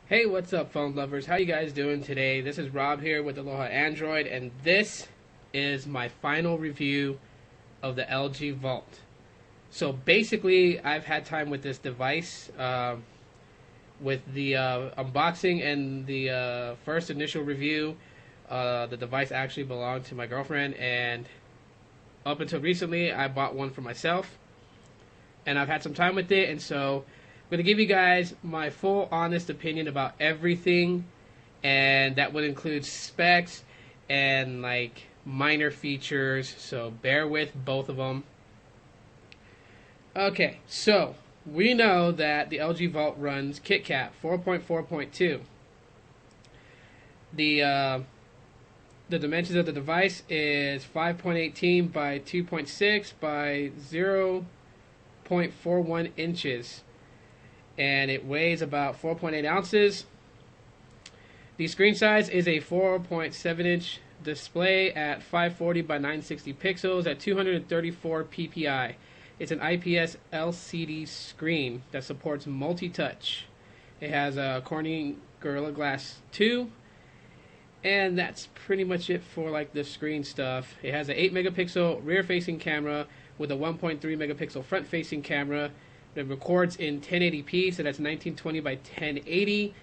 Hey, what's up, phone lovers? How you guys doing today? This is Rob here with Aloha Android, and this is my final review of the LG Vault. So basically, I've had time with this device, with the unboxing and the first initial review. The device actually belonged to my girlfriend, and up until recently, I bought one for myself, and I've had some time with it, and so I'm going to give you guys my full honest opinion about everything, and that would include specs and like minor features, so bear with both of them. Okay, so we know that the LG Vault runs KitKat 4.4.2. The dimensions of the device is 5.18 by 2.6 by 0.41 inches, and it weighs about 4.8 ounces. The screen size is a 4.7 inch display at 540 by 960 pixels at 234 ppi. It's an IPS LCD screen that supports multi-touch. It has a Corning Gorilla Glass 2, and that's pretty much it for like the screen stuff. It has an 8 megapixel rear facing camera with a 1.3 megapixel front facing camera. It records in 1080p, so that's 1920 by 1080.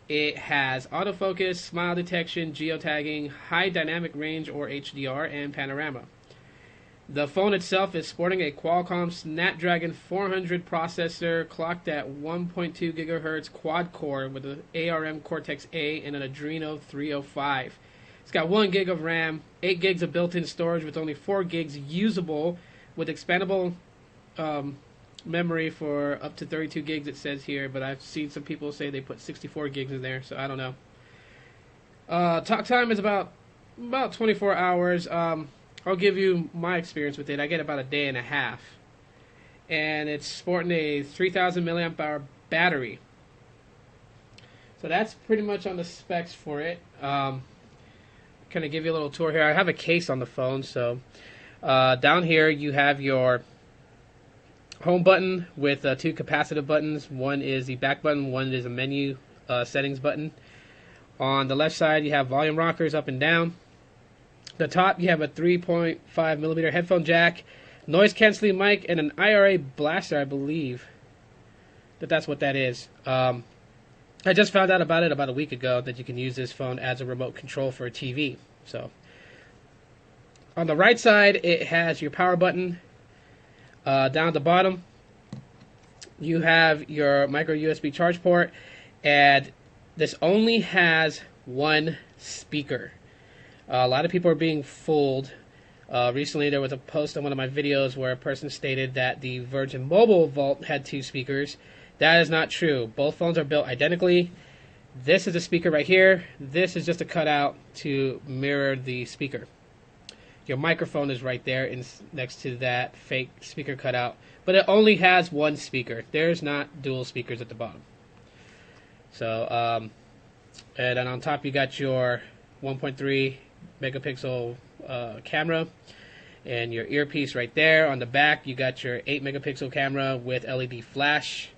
It has autofocus, smile detection, geotagging, high dynamic range or HDR, and panorama. The phone itself is sporting a Qualcomm Snapdragon 400 processor clocked at 1.2 gigahertz quad core with an ARM Cortex-A and an Adreno 305. It's got 1 gig of RAM, 8 gigs of built-in storage with only 4 gigs usable with expandable memory for up to 32 gigs, it says here, but I've seen some people say they put 64 gigs in there, so I don't know. Talk time is about 24 hours. I'll give you my experience with it. I get about a day and a half, and it's sporting a 3000 milliamp hour battery. So that's pretty much on the specs for it. Kind of give you a little tour here. I have a case on the phone, so down here you have your home button with 2 capacitive buttons. One is the back button, one is a menu settings button. On the left side you have volume rockers up and down. The top you have a 3.5 millimeter headphone jack, noise canceling mic, and an IRA blaster. I believe that's what that is. I just found out about it about a week ago, that you can use this phone as a remote control for a TV. So on the right side it has your power button. Down at the bottom you have your micro USB charge port, and this only has one speaker. A lot of people are being fooled. Recently there was a post on one of my videos where a person stated that the Virgin Mobile Vault had 2 speakers. That is not true. Both phones are built identically. This is a speaker right here. This is just a cutout to mirror the speaker. Your microphone is right there next to that fake speaker cutout, but it only has one speaker. There's not dual speakers at the bottom. So, and then on top you got your 1.3 megapixel camera and your earpiece right there. On the back you got your 8 megapixel camera with LED flash.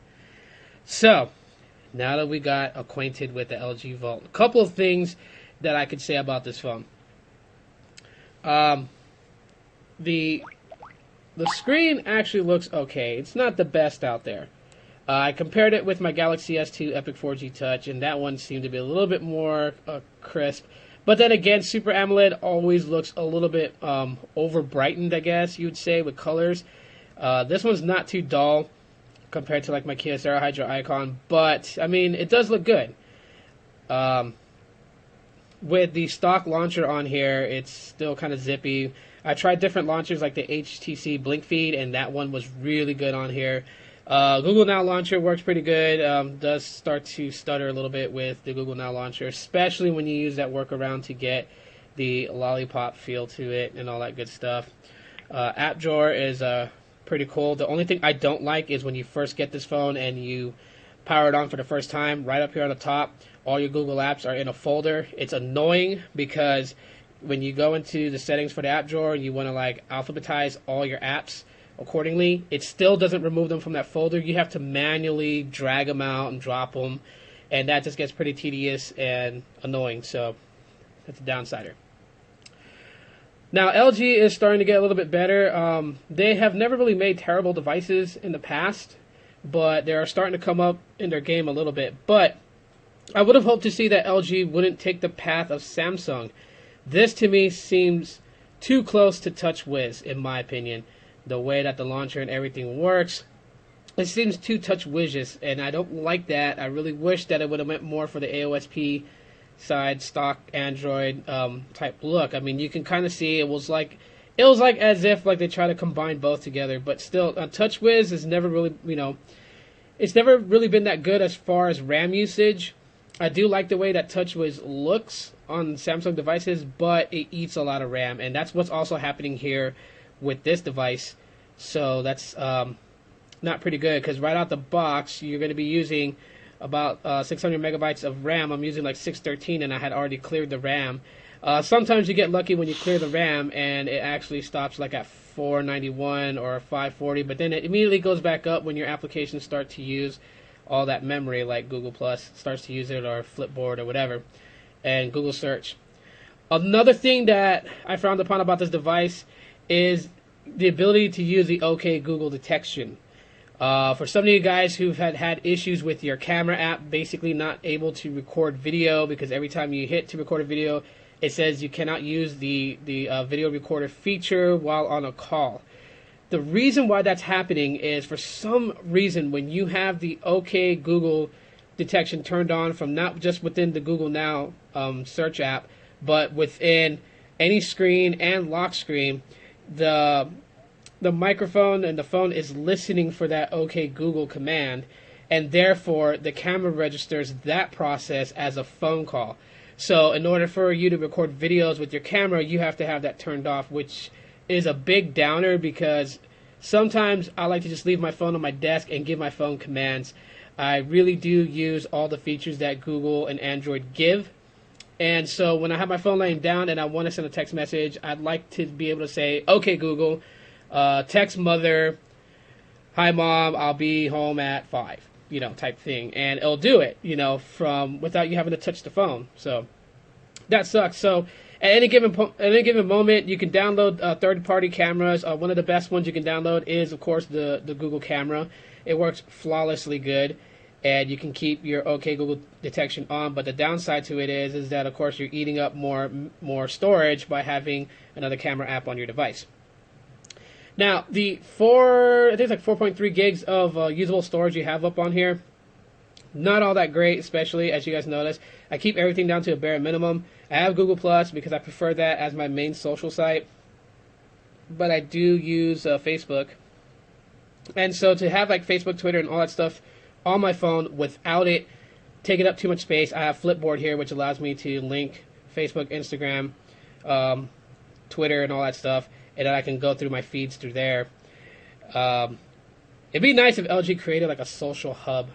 So now that we got acquainted with the LG Vault, a couple of things that I could say about this phone. The screen actually looks okay. It's not the best out there. I compared it with my Galaxy S2 Epic 4G Touch, and that one seemed to be a little bit more crisp. But then again, Super AMOLED always looks a little bit over brightened, I guess you would say, with colors. This one's not too dull compared to like my Kyocera Hydro Icon, but I mean it does look good. With the stock launcher on here, it's still kind of zippy. I tried different launchers like the HTC Blink Feed, and that one was really good on here. Google Now Launcher works pretty good. Does start to stutter a little bit with the Google Now Launcher, especially when you use that workaround to get the lollipop feel to it and all that good stuff. App Drawer is pretty cool. The only thing I don't like is when you first get this phone and you power it on for the first time, right up here on the top, all your Google apps are in a folder. It's annoying because when you go into the settings for the app drawer and you want to like alphabetize all your apps accordingly, it still doesn't remove them from that folder. You have to manually drag them out and drop them. and that just gets pretty tedious and annoying. So that's a downsider. Now, LG is starting to get a little bit better. They have never really made terrible devices in the past, but they are starting to come up in their game a little bit. But I would have hoped to see that LG wouldn't take the path of Samsung. This, to me, seems too close to TouchWiz, in my opinion. The way that the launcher and everything works, it seems too TouchWiz-ish, and I don't like that. I really wish that it would have went more for the AOSP side, stock Android type look. I mean, you can kind of see it was like as if like they try to combine both together, but still, TouchWiz is never really, it's never really been that good as far as RAM usage. I do like the way that TouchWiz looks on Samsung devices, but it eats a lot of RAM, and that's what's also happening here with this device. So that's not pretty good, because right out the box you're going to be using about 600 megabytes of RAM. I'm using like 613, and I had already cleared the RAM. Sometimes you get lucky when you clear the RAM and it actually stops like at 491 or 540, but then it immediately goes back up when your applications start to use all that memory, like Google Plus starts to use it, or Flipboard or whatever, and Google Search. Another thing that I frowned upon about this device is the ability to use the OK Google detection. For some of you guys who've had issues with your camera app, basically not able to record video because every time you hit to record a video, it says you cannot use the video recorder feature while on a call. The reason why that's happening is, for some reason, when you have the OK Google detection turned on from not just within the Google Now search app, but within any screen and lock screen, the microphone and the phone is listening for that OK Google command, and therefore the camera registers that process as a phone call. So in order for you to record videos with your camera, you have to have that turned off, which is a big downer, because sometimes I like to just leave my phone on my desk and give my phone commands. I really do use all the features that Google and Android give. And so when I have my phone laying down and I want to send a text message, I'd like to be able to say, "Okay, Google, text mother, hi mom, I'll be home at 5, type thing." And it'll do it, from without you having to touch the phone. So that sucks. So at any given moment, you can download third-party cameras. One of the best ones you can download is, of course, the Google camera. It works flawlessly good, and you can keep your OK Google detection on. But the downside to it is that, of course, you're eating up more storage by having another camera app on your device. Now, I think it's like 4.3 gigs of usable storage you have up on here. Not all that great, especially as you guys notice. I keep everything down to a bare minimum. I have Google Plus because I prefer that as my main social site, but I do use Facebook. And so to have like Facebook, Twitter, and all that stuff on my phone without it taking up too much space, I have Flipboard here, which allows me to link Facebook, Instagram, Twitter, and all that stuff, and then I can go through my feeds through there. It'd be nice if LG created like a social hub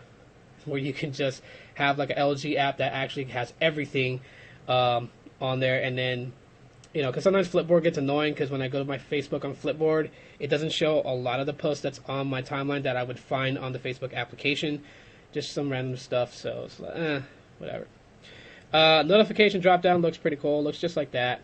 where you can just have like an LG app that actually has everything on there, and then, because sometimes Flipboard gets annoying, because when I go to my Facebook on Flipboard, it doesn't show a lot of the posts that's on my timeline that I would find on the Facebook application, just some random stuff, so it's like, whatever. Notification drop down looks pretty cool, looks just like that.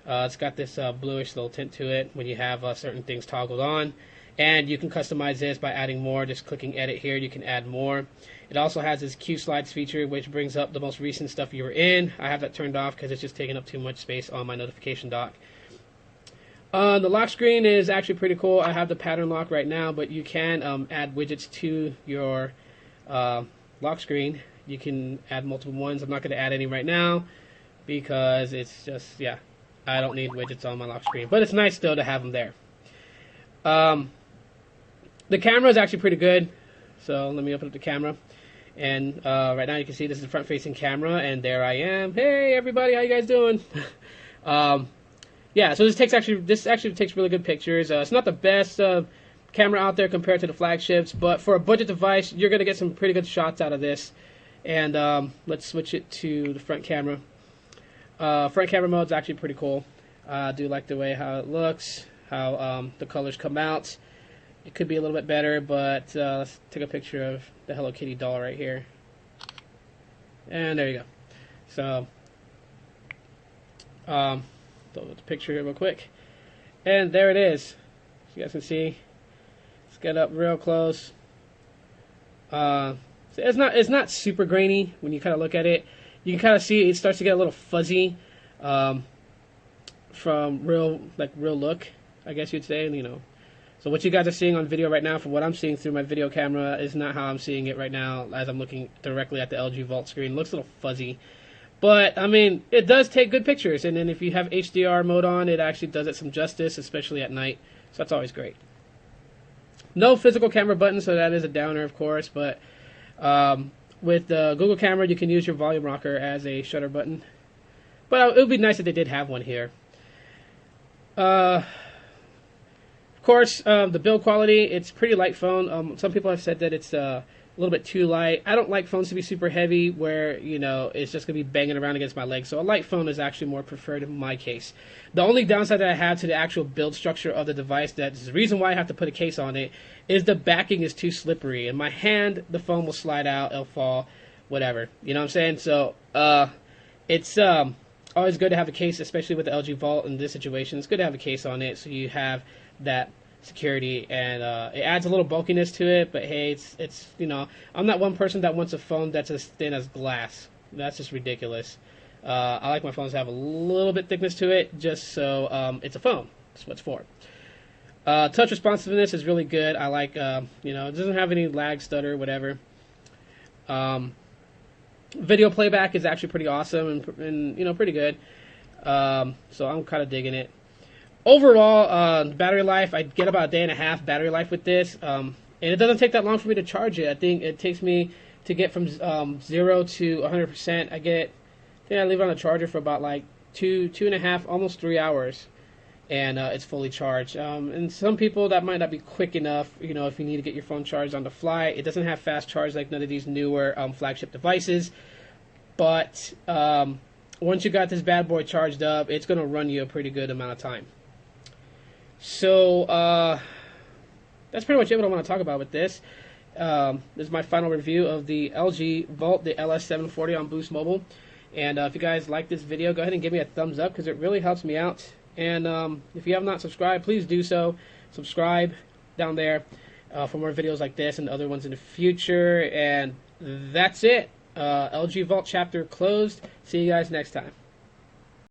It's got this bluish little tint to it when you have certain things toggled on, and you can customize this by adding more. Just clicking edit here, you can add more. It also has this Q Slides feature, which brings up the most recent stuff you were in. I have that turned off because it's just taking up too much space on my notification dock. The lock screen is actually pretty cool. I have the pattern lock right now, but you can add widgets to your lock screen. You can add multiple ones. I'm not going to add any right now because it's just, I don't need widgets on my lock screen. But it's nice still to have them there. The camera is actually pretty good. So let me open up the camera. And right now you can see this is the front-facing camera, and there I am. Hey everybody, how you guys doing? So this actually takes really good pictures. It's not the best camera out there compared to the flagships, but for a budget device, you're going to get some pretty good shots out of this. And let's switch it to the front camera. Front camera mode is actually pretty cool. I do like the way how it looks, how the colors come out. It could be a little bit better, but let's take a picture of the Hello Kitty doll right here. And there you go. So, throw the picture here real quick. And there it is. You guys can see. Let's get up real close. So it's not super grainy when you kind of look at it. You can kind of see it starts to get a little fuzzy from real look, I guess you'd say. You know, so what you guys are seeing on video right now, from what I'm seeing through my video camera, is not how I'm seeing it right now as I'm looking directly at the LG Vault screen. It looks a little fuzzy. But, I mean, it does take good pictures, and then if you have HDR mode on, it actually does it some justice, especially at night, so that's always great. No physical camera button, so that is a downer, of course, but with the Google camera, you can use your volume rocker as a shutter button. But it would be nice if they did have one here. Of course, the build quality, it's pretty light phone. Some people have said that it's a little bit too light. I don't like phones to be super heavy where, you know, it's just going to be banging around against my legs. So a light phone is actually more preferred in my case. The only downside that I have to the actual build structure of the device, that's the reason why I have to put a case on it, is the backing is too slippery. In my hand, the phone will slide out, it'll fall, whatever. You know what I'm saying? So it's always good to have a case, especially with the LG Vault in this situation. It's good to have a case on it so you have that security, and it adds a little bulkiness to it, but hey, it's you know, I'm not one person that wants a phone that's as thin as glass. That's just ridiculous. I like my phones to have a little bit thickness to it, just so it's a phone. That's what it's for. Touch responsiveness is really good. I like, you know, it doesn't have any lag, stutter, whatever. Video playback is actually pretty awesome and you know, pretty good. So I'm kind of digging it. Overall, battery life, I get about a day and a half battery life with this, and it doesn't take that long for me to charge it. I think it takes me to get from 0 to 100%. I think I leave it on the charger for about like 2.5, almost 3 hours, and it's fully charged. And some people, that might not be quick enough, you know, if you need to get your phone charged on the fly. It doesn't have fast charge like none of these newer flagship devices, but once you got this bad boy charged up, it's going to run you a pretty good amount of time. So, that's pretty much it what I want to talk about with this. This is my final review of the LG Vault, the LS740 on Boost Mobile. And if you guys like this video, go ahead and give me a thumbs up because it really helps me out. And if you have not subscribed, please do so. Subscribe down there for more videos like this and other ones in the future. And that's it. LG Vault chapter closed. See you guys next time.